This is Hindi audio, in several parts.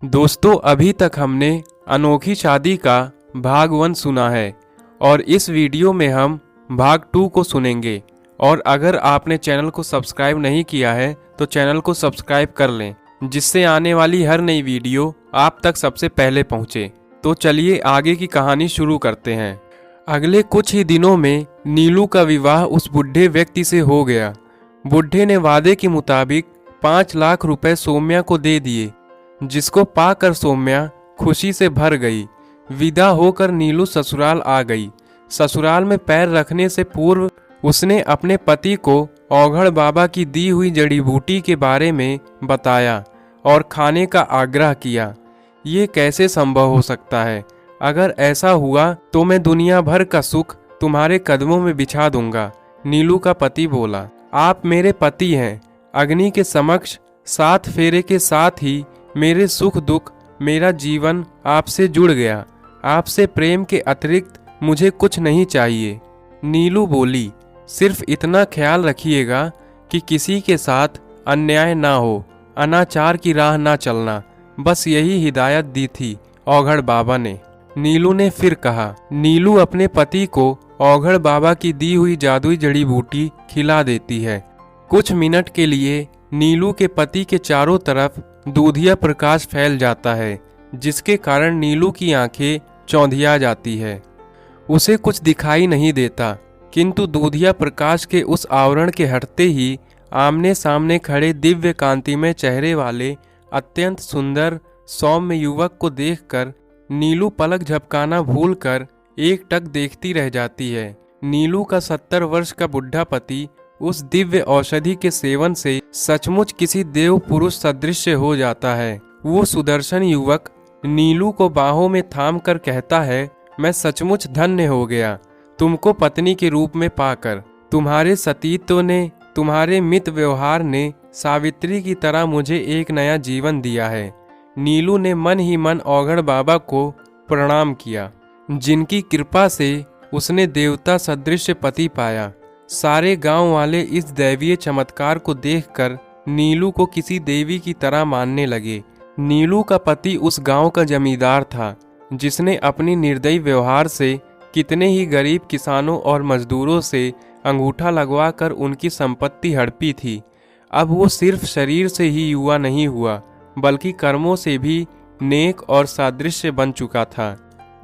दोस्तों, अभी तक हमने अनोखी शादी का भाग 1 सुना है और इस वीडियो में हम भाग 2 को सुनेंगे। और अगर आपने चैनल को सब्सक्राइब नहीं किया है तो चैनल को सब्सक्राइब कर लें, जिससे आने वाली हर नई वीडियो आप तक सबसे पहले पहुंचे। तो चलिए आगे की कहानी शुरू करते हैं। अगले कुछ ही दिनों में नीलू का विवाह उस बुढ़े व्यक्ति से हो गया। बुढ़े ने वादे के मुताबिक 5 लाख रुपए सौम्या को दे दिए, जिसको पाकर सौम्या खुशी से भर गई। विदा होकर नीलू ससुराल आ गई। ससुराल में पैर रखने से पूर्व उसने अपने पति को औघड़ बाबा की दी हुई जड़ी बूटी के बारे में बताया और खाने का आग्रह किया। ये कैसे संभव हो सकता है? अगर ऐसा हुआ तो मैं दुनिया भर का सुख तुम्हारे कदमों में बिछा दूंगा। नीलू का पति बोला, आप मेरे पति हैं। अग्नि के समक्ष 7 फेरे के साथ ही मेरे सुख दुख, मेरा जीवन आपसे जुड़ गया। आपसे प्रेम के अतिरिक्त मुझे कुछ नहीं चाहिए। नीलू बोली, सिर्फ इतना ख्याल रखिएगा कि किसी के साथ अन्याय ना हो, अनाचार की राह ना चलना। बस यही हिदायत दी थी औघड़ बाबा ने। नीलू ने फिर कहा। नीलू अपने पति को औघड़ बाबा की दी हुई जादुई जड़ी बूटी खिला देती है। कुछ मिनट के लिए नीलू के पति के चारों तरफ दूधिया प्रकाश फैल जाता है, जिसके कारण नीलू की आंखें चौंधिया जाती है। उसे कुछ दिखाई नहीं देता, किंतु दूधिया प्रकाश के उस आवरण के हटते ही आमने सामने खड़े दिव्य कांतिमय चेहरे वाले अत्यंत सुंदर सौम्य युवक को देखकर नीलू पलक झपकाना भूलकर एकटक देखती रह जाती है। नीलू का 70 वर्ष का बुढ़ा पति उस दिव्य औषधि के सेवन से सचमुच किसी देव पुरुष सदृश हो जाता है। वो सुदर्शन युवक नीलू को बाहों में थाम कर कहता है, मैं सचमुच धन्य हो गया तुमको पत्नी के रूप में पाकर। तुम्हारे सतीत्व ने, तुम्हारे मित व्यवहार ने सावित्री की तरह मुझे एक नया जीवन दिया है। नीलू ने मन ही मन औघड़ बाबा को प्रणाम किया, जिनकी कृपा से उसने देवता सदृश पति पाया। सारे गांव वाले इस दैवीय चमत्कार को देखकर नीलू को किसी देवी की तरह मानने लगे। नीलू का पति उस गांव का जमींदार था, जिसने अपनी निर्दयी व्यवहार से कितने ही गरीब किसानों और मजदूरों से अंगूठा लगवाकर उनकी संपत्ति हड़पी थी। अब वो सिर्फ शरीर से ही युवा नहीं हुआ, बल्कि कर्मों से भी नेक और सादृश्य बन चुका था।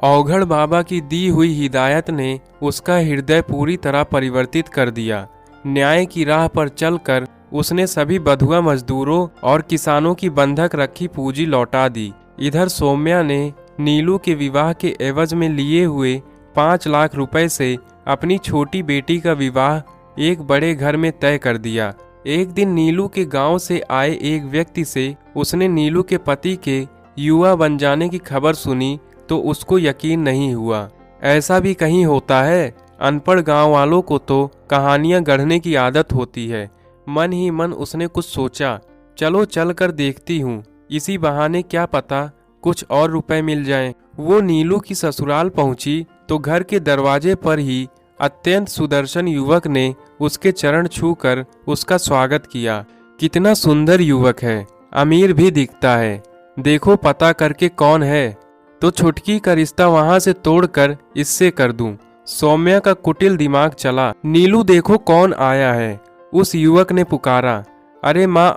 औघड़ बाबा की दी हुई हिदायत ने उसका हृदय पूरी तरह परिवर्तित कर दिया। न्याय की राह पर चलकर उसने सभी बधुआ मजदूरों और किसानों की बंधक रखी पूंजी लौटा दी। इधर सौम्या ने नीलू के विवाह के एवज में लिए हुए 5 लाख रुपए से अपनी छोटी बेटी का विवाह एक बड़े घर में तय कर दिया। एक दिन नीलू के गांव से आए एक व्यक्ति से उसने नीलू के पति के युवा बन जाने की खबर सुनी तो उसको यकीन नहीं हुआ। ऐसा भी कहीं होता है? अनपढ़ गांव वालों को तो कहानियां गढ़ने की आदत होती है। मन ही मन उसने कुछ सोचा, चलो चल कर देखती हूँ, इसी बहाने क्या पता कुछ और रुपए मिल जाएं। वो नीलू की ससुराल पहुंची तो घर के दरवाजे पर ही अत्यंत सुदर्शन युवक ने उसके चरण छूकर उसका स्वागत किया। कितना सुंदर युवक है, अमीर भी दिखता है, देखो पता करके कौन है, तो छुटकी का रिश्ता वहां से तोड़कर इससे कर दूं। सौम्या का कुटिल दिमाग चला। नीलू देखो कौन आया है, उस युवक ने पुकारा। अरे माँ,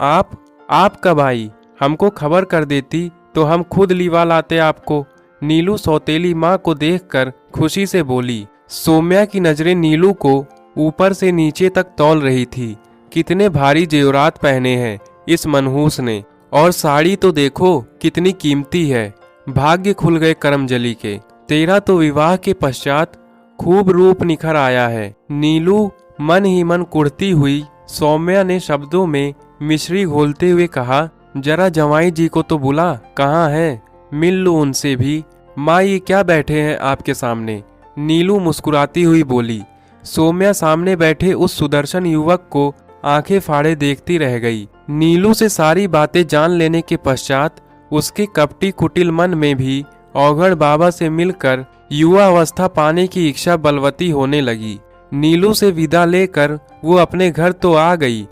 आप कब आई? हमको खबर कर देती तो हम खुद लिवा लाते आपको। नीलू सौतेली माँ को देखकर खुशी से बोली। सौम्या की नजरें नीलू को ऊपर से नीचे तक तौल रही थी। कितने भारी जेवरात पहने हैं इस मनहूस ने, और साड़ी तो देखो कितनी कीमती है। भाग्य खुल गए करमजली के, तेरा तो विवाह के पश्चात खूब रूप निखर आया है। नीलू मन ही मन कुढ़ती हुई सौम्या ने शब्दों में मिश्री घोलते हुए कहा, जरा जवाई जी को तो बुला, कहाँ है? मिल लो उनसे भी। माँ, ये क्या बैठे हैं आपके सामने? नीलू मुस्कुराती हुई बोली। सौम्या सामने बैठे उस सुदर्शन युवक को आंखें फाड़े देखती रह गई। नीलू से सारी बातें जान लेने के पश्चात उसके कपटी कुटिल मन में भी औघड़ बाबा से मिलकर युवा अवस्था पाने की इच्छा बलवती होने लगी। नीलू से विदा लेकर वो अपने घर तो आ गई,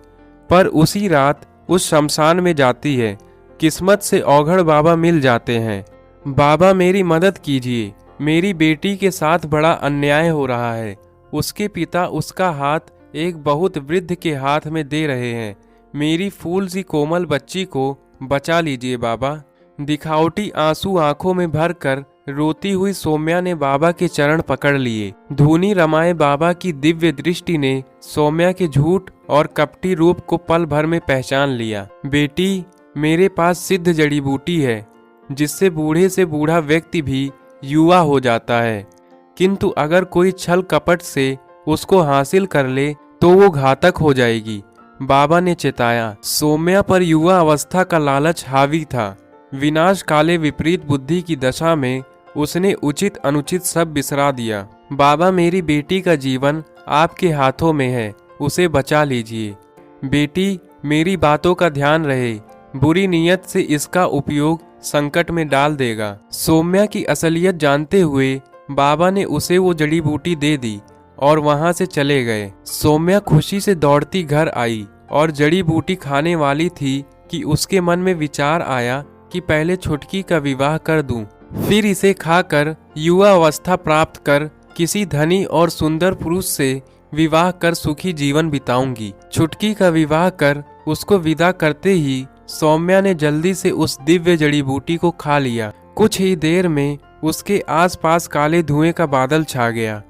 पर उसी रात उस शमशान में जाती है किस्मत से औघड़ बाबा मिल जाते हैं। बाबा मेरी मदद कीजिए, मेरी बेटी के साथ बड़ा अन्याय हो रहा है। उसके पिता उसका हाथ एक बहुत वृद्ध के हाथ में दे रहे हैं। मेरी फूल सी कोमल बच्ची को बचा लीजिए बाबा। दिखावटी आंसू आंखों में भरकर रोती हुई सौम्या ने बाबा के चरण पकड़ लिए। धूनी रमाए बाबा की दिव्य दृष्टि ने सौम्या के झूठ और कपटी रूप को पल भर में पहचान लिया। बेटी, मेरे पास सिद्ध जड़ी बूटी है जिससे बूढ़े से बूढ़ा व्यक्ति भी युवा हो जाता है, किंतु अगर कोई छल कपट से उसको हासिल कर ले तो वो घातक हो जाएगी, बाबा ने चेताया। सौम्या पर युवा अवस्था का लालच हावी था। विनाश काले विपरीत बुद्धि की दशा में उसने उचित अनुचित सब बिसरा दिया। बाबा, मेरी बेटी का जीवन आपके हाथों में है, उसे बचा लीजिए। बेटी, मेरी बातों का ध्यान रहे, बुरी नीयत से इसका उपयोग संकट में डाल देगा। सौम्या की असलियत जानते हुए बाबा ने उसे वो जड़ी बूटी दे दी और वहां से चले गए। सौम्या खुशी से दौड़ती घर आई और जड़ी बूटी खाने वाली थी कि उसके मन में विचार आया कि पहले छुटकी का विवाह कर दूं, फिर इसे खाकर युवा अवस्था प्राप्त कर किसी धनी और सुंदर पुरुष से विवाह कर सुखी जीवन बिताऊंगी। छुटकी का विवाह कर उसको विदा करते ही सौम्या ने जल्दी से उस दिव्य जड़ी बूटी को खा लिया। कुछ ही देर में उसके आसपास काले धुएं का बादल छा गया।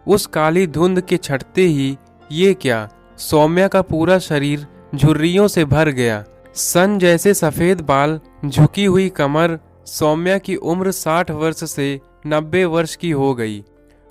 उस काली धुंध के छटते ही ये क्या, सौम्या का पूरा शरीर झुर्रियों से भर गया। सन जैसे सफेद बाल, झुकी हुई कमर। सौम्या की उम्र 60 वर्ष से 90 वर्ष की हो गई।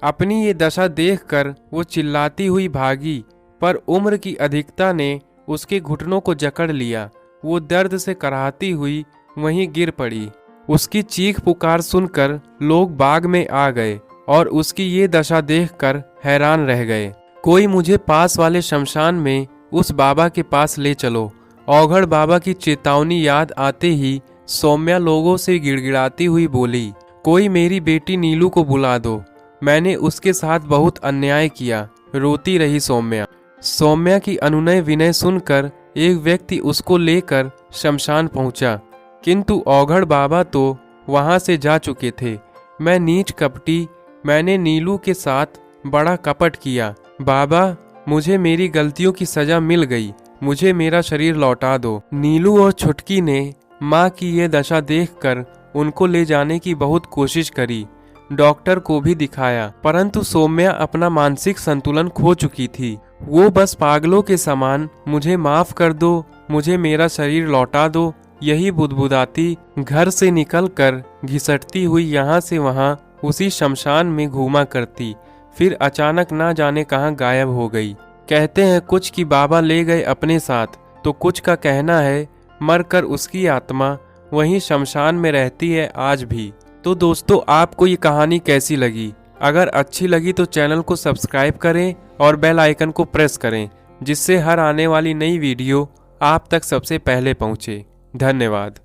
अपनी ये दशा देखकर वो चिल्लाती हुई भागी, पर उम्र की अधिकता ने उसके घुटनों को जकड़ लिया। वो दर्द से कराहती हुई वहीं गिर पड़ी। उसकी चीख पुकार सुनकर लोग बाग में आ गए और उसकी ये दशा देखकर हैरान रह गए। कोई मुझे पास वाले शमशान में उस बाबा के पास ले चलो। औघड़ बाबा की चेतावनी याद आते ही सौम्या लोगों से गिड़गिड़ाती हुई बोली, कोई मेरी बेटी नीलू को बुला दो, मैंने उसके साथ बहुत अन्याय किया। रोती रही सौम्या। सौम्या की अनुनय विनय सुनकर एक व्यक्ति उसको लेकर शमशान पहुंचा, किंतु औघड़ बाबा तो वहां से जा चुके थे। मैं नीच कपटी, मैंने नीलू के साथ बड़ा कपट किया। बाबा, मुझे मेरी गलतियों की सजा मिल गई, मुझे मेरा शरीर लौटा दो। नीलू और छुटकी ने माँ की ये दशा देखकर उनको ले जाने की बहुत कोशिश करी, डॉक्टर को भी दिखाया, परंतु सौम्या अपना मानसिक संतुलन खो चुकी थी। वो बस पागलों के समान मुझे माफ कर दो, मुझे मेरा शरीर लौटा दो, यही बुदबुदाती घर से निकलकर घिसटती हुई यहाँ से वहाँ उसी शमशान में घूमा करती। फिर अचानक ना जाने कहाँ गायब हो गई। कहते हैं कुछ कि बाबा ले गए अपने साथ, तो कुछ का कहना है मरकर उसकी आत्मा वहीं शमशान में रहती है आज भी। तो दोस्तों, आपको ये कहानी कैसी लगी? अगर अच्छी लगी तो चैनल को सब्सक्राइब करें और बेल आइकन को प्रेस करें, जिससे हर आने वाली नई वीडियो आप तक सबसे पहले पहुंचे। धन्यवाद।